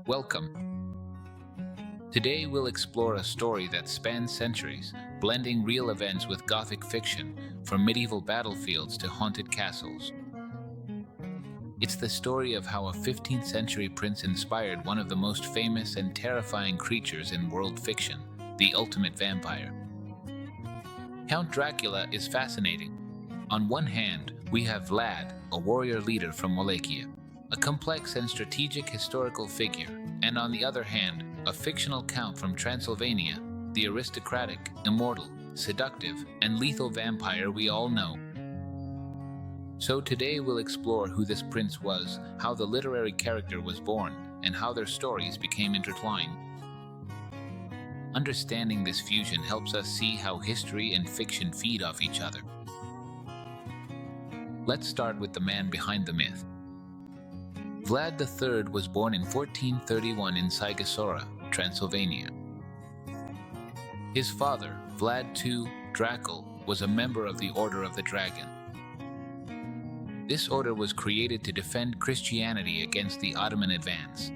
Welcome. Today we'll explore a story that spans centuries, blending real events with Gothic fiction, from medieval battlefields to haunted castles. It's the story of how a 15th century prince inspired one of the most famous and terrifying creatures in world fiction, the ultimate vampire. Count Dracula is fascinating. On one hand, we have Vlad, a warrior leader from Wallachia, a complex and strategic historical figure, and on the other hand, a fictional count from Transylvania, the aristocratic, immortal, seductive, and lethal vampire we all know. So today we'll explore who this prince was, how the literary character was born, and how their stories became intertwined. Understanding this fusion helps us see how history and fiction feed off each other. Let's start with the man behind the myth. Vlad III was born in 1431 in Sigosora, Transylvania. His father, Vlad II Dracula, was a member of the Order of the Dragon. This order was created to defend Christianity against the Ottoman advance.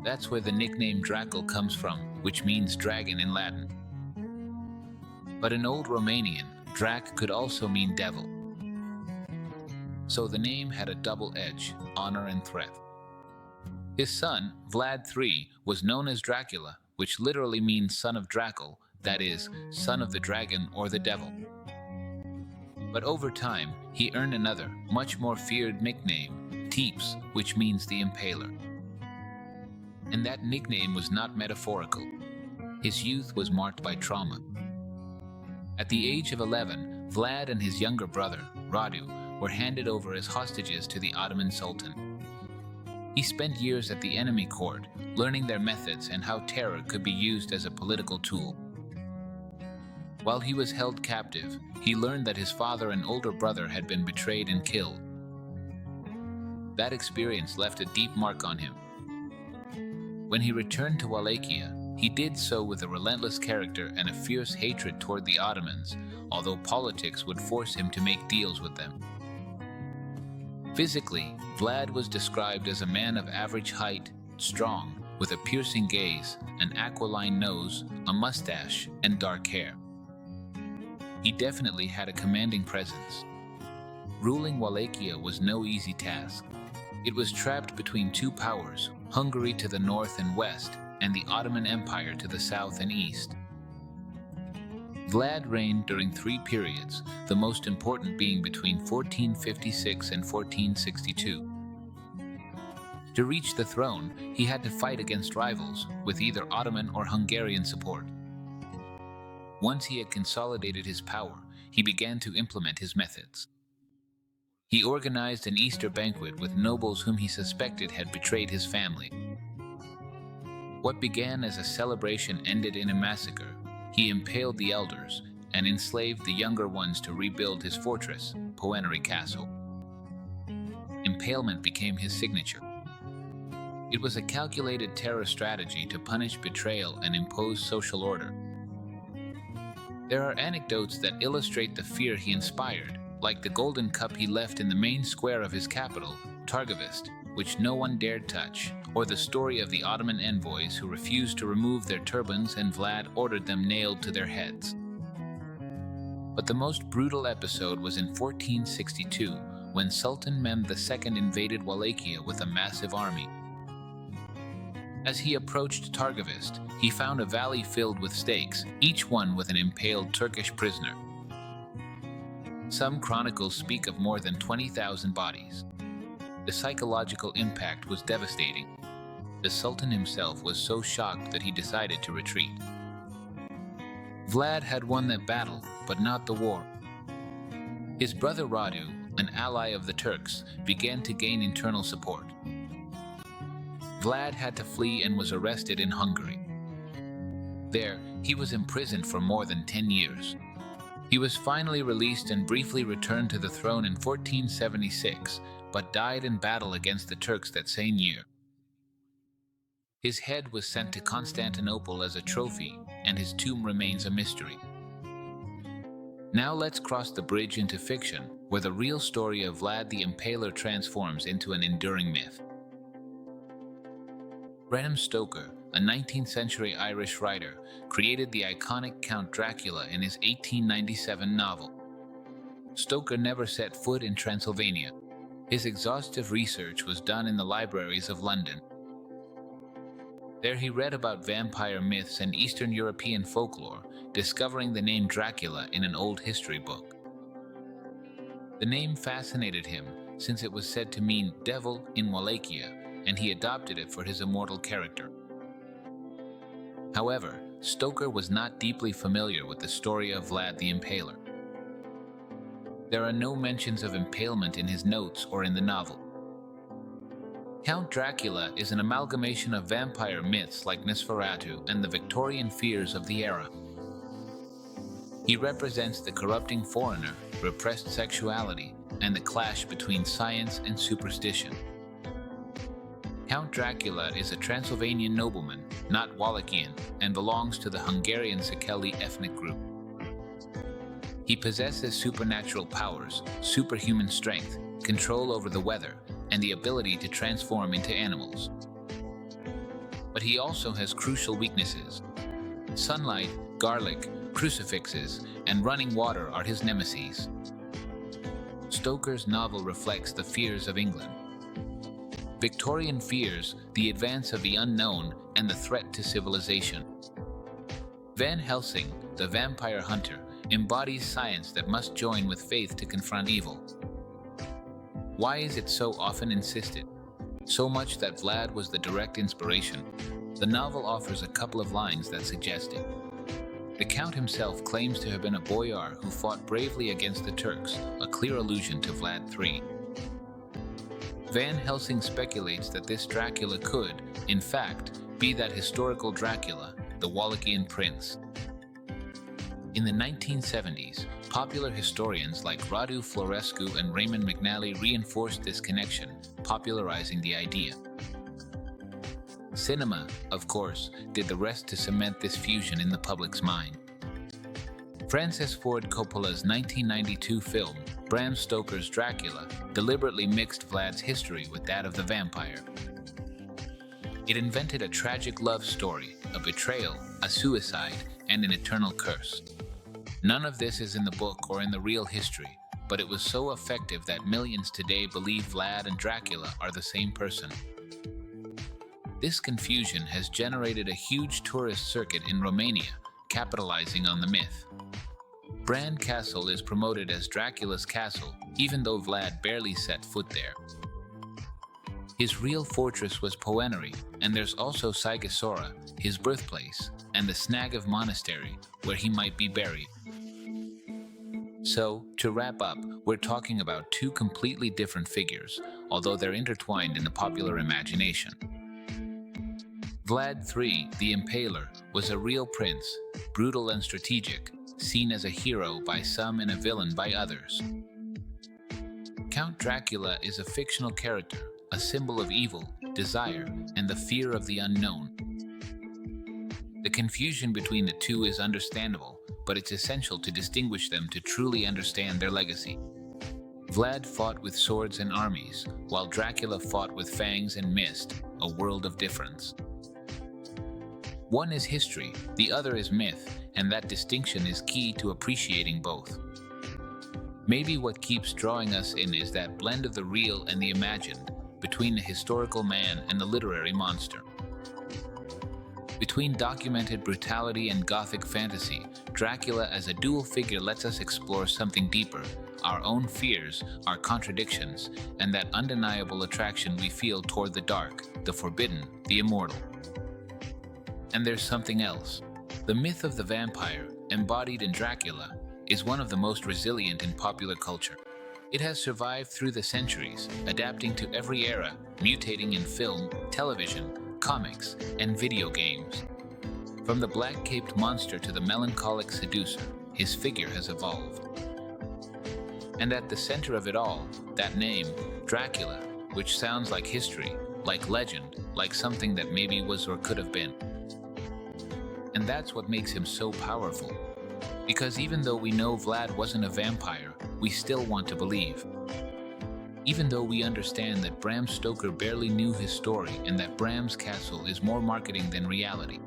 That's where the nickname Dracula comes from, which means dragon in Latin. But in Old Romanian, Drac could also mean devil. So the name had a double edge, honor and threat. His son, Vlad III, was known as Dracula, which literally means son of Dracul, that is, son of the dragon or the devil. But over time, he earned another, much more feared nickname, Teeps, which means the Impaler. And that nickname was not metaphorical. His youth was marked by trauma. At the age of 11, Vlad and his younger brother, Radu, were handed over as hostages to the Ottoman Sultan. He spent years at the enemy court, learning their methods and how terror could be used as a political tool. While he was held captive, he learned that his father and older brother had been betrayed and killed. That experience left a deep mark on him. When he returned to Wallachia, he did so with a relentless character and a fierce hatred toward the Ottomans, although politics would force him to make deals with them. Physically, Vlad was described as a man of average height, strong, with a piercing gaze, an aquiline nose, a mustache, and dark hair. He definitely had a commanding presence. Ruling Wallachia was no easy task. It was trapped between two powers, Hungary to the north and west, and the Ottoman Empire to the south and east. Vlad reigned during three periods, the most important being between 1456 and 1462. To reach the throne, he had to fight against rivals, with either Ottoman or Hungarian support. Once he had consolidated his power, he began to implement his methods. He organized an Easter banquet with nobles whom he suspected had betrayed his family. What began as a celebration ended in a massacre. He impaled the elders and enslaved the younger ones to rebuild his fortress, Poenary Castle. Impalement became his signature. It was a calculated terror strategy to punish betrayal and impose social order. There are anecdotes that illustrate the fear he inspired, like the golden cup he left in the main square of his capital, Targovist, which no one dared touch, or the story of the Ottoman envoys who refused to remove their turbans and Vlad ordered them nailed to their heads. But the most brutal episode was in 1462, when Sultan Mehmed II invaded Wallachia with a massive army. As he approached Targovist, he found a valley filled with stakes, each one with an impaled Turkish prisoner. Some chronicles speak of more than 20,000 bodies. The psychological impact was devastating. The Sultan himself was so shocked that he decided to retreat. Vlad had won that battle, but not the war. His brother Radu, an ally of the Turks, began to gain internal support. Vlad had to flee and was arrested in Hungary. There, he was imprisoned for more than 10 years. He was finally released and briefly returned to the throne in 1476, but died in battle against the Turks that same year. His head was sent to Constantinople as a trophy, and his tomb remains a mystery. Now let's cross the bridge into fiction, where the real story of Vlad the Impaler transforms into an enduring myth. Bram Stoker, a 19th century Irish writer, created the iconic Count Dracula in his 1897 novel. Stoker never set foot in Transylvania. His exhaustive research was done in the libraries of London. There he read about vampire myths and Eastern European folklore, discovering the name Dracula in an old history book. The name fascinated him since it was said to mean devil in Wallachia, and he adopted it for his immortal character. However, Stoker was not deeply familiar with the story of Vlad the Impaler. There are no mentions of impalement in his notes or in the novel. Count Dracula is an amalgamation of vampire myths like Nosferatu and the Victorian fears of the era. He represents the corrupting foreigner, repressed sexuality, and the clash between science and superstition. Count Dracula is a Transylvanian nobleman, not Wallachian, and belongs to the Hungarian Szekely ethnic group. He possesses supernatural powers, superhuman strength, control over the weather, and the ability to transform into animals. But he also has crucial weaknesses. Sunlight, garlic, crucifixes, and running water are his nemeses. Stoker's novel reflects the fears of England. Victorian fears, the advance of the unknown, and the threat to civilization. Van Helsing, the vampire hunter, embodies science that must join with faith to confront evil. Why is it so often insisted? So much that Vlad was the direct inspiration. The novel offers a couple of lines that suggest it. The Count himself claims to have been a boyar who fought bravely against the Turks, a clear allusion to Vlad III. Van Helsing speculates that this Dracula could, in fact, be that historical Dracula, the Wallachian prince. In the 1970s, popular historians like Radu Florescu and Raymond McNally reinforced this connection, popularizing the idea. Cinema, of course, did the rest to cement this fusion in the public's mind. Francis Ford Coppola's 1992 film, Bram Stoker's Dracula, deliberately mixed Vlad's history with that of the vampire. It invented a tragic love story, a betrayal, a suicide, and an eternal curse. None of this is in the book or in the real history, but it was so effective that millions today believe Vlad and Dracula are the same person. This confusion has generated a huge tourist circuit in Romania, capitalizing on the myth. Bran Castle is promoted as Dracula's castle, even though Vlad barely set foot there. His real fortress was Poenary, and there's also Sighisora, his birthplace, and the Snagov Monastery, where he might be buried. So, to wrap up, we're talking about two completely different figures, although they're intertwined in the popular imagination. Vlad III, the Impaler, was a real prince, brutal and strategic, seen as a hero by some and a villain by others. Count Dracula is a fictional character, a symbol of evil, desire, and the fear of the unknown. The confusion between the two is understandable, but it's essential to distinguish them to truly understand their legacy. Vlad fought with swords and armies, while Dracula fought with fangs and mist, a world of difference. One is history, the other is myth, and that distinction is key to appreciating both. Maybe what keeps drawing us in is that blend of the real and the imagined, between the historical man and the literary monster. Between documented brutality and gothic fantasy, Dracula as a dual figure lets us explore something deeper, our own fears, our contradictions, and that undeniable attraction we feel toward the dark, the forbidden, the immortal. And there's something else. The myth of the vampire, embodied in Dracula, is one of the most resilient in popular culture. It has survived through the centuries, adapting to every era, mutating in film, television, comics, and video games. From the black-caped monster to the melancholic seducer, his figure has evolved. And at the center of it all, that name, Dracula, which sounds like history, like legend, like something that maybe was or could have been. And that's what makes him so powerful. Because even though we know Vlad wasn't a vampire, we still want to believe. Even though we understand that Bram Stoker barely knew his story and that Bram's castle is more marketing than reality,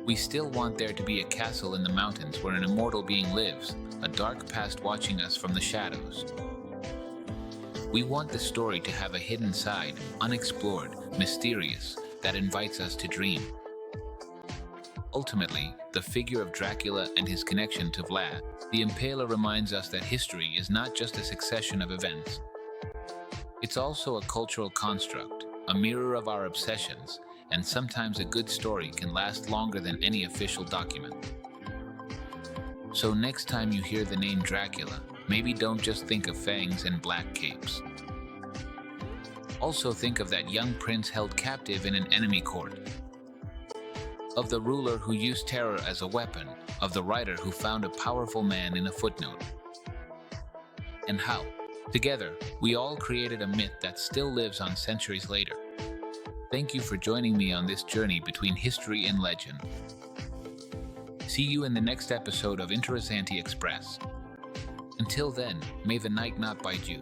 we still want there to be a castle in the mountains where an immortal being lives, a dark past watching us from the shadows. We want the story to have a hidden side, unexplored, mysterious, that invites us to dream. Ultimately, the figure of Dracula and his connection to Vlad the Impaler reminds us that history is not just a succession of events. It's also a cultural construct, a mirror of our obsessions, and sometimes a good story can last longer than any official document. So next time you hear the name Dracula, maybe don't just think of fangs and black capes. Also think of that young prince held captive in an enemy court, of the ruler who used terror as a weapon, of the writer who found a powerful man in a footnote. And how, together, we all created a myth that still lives on centuries later. Thank you for joining me on this journey between history and legend. See you in the next episode of Mundo Express. Until then, may the night not bite you.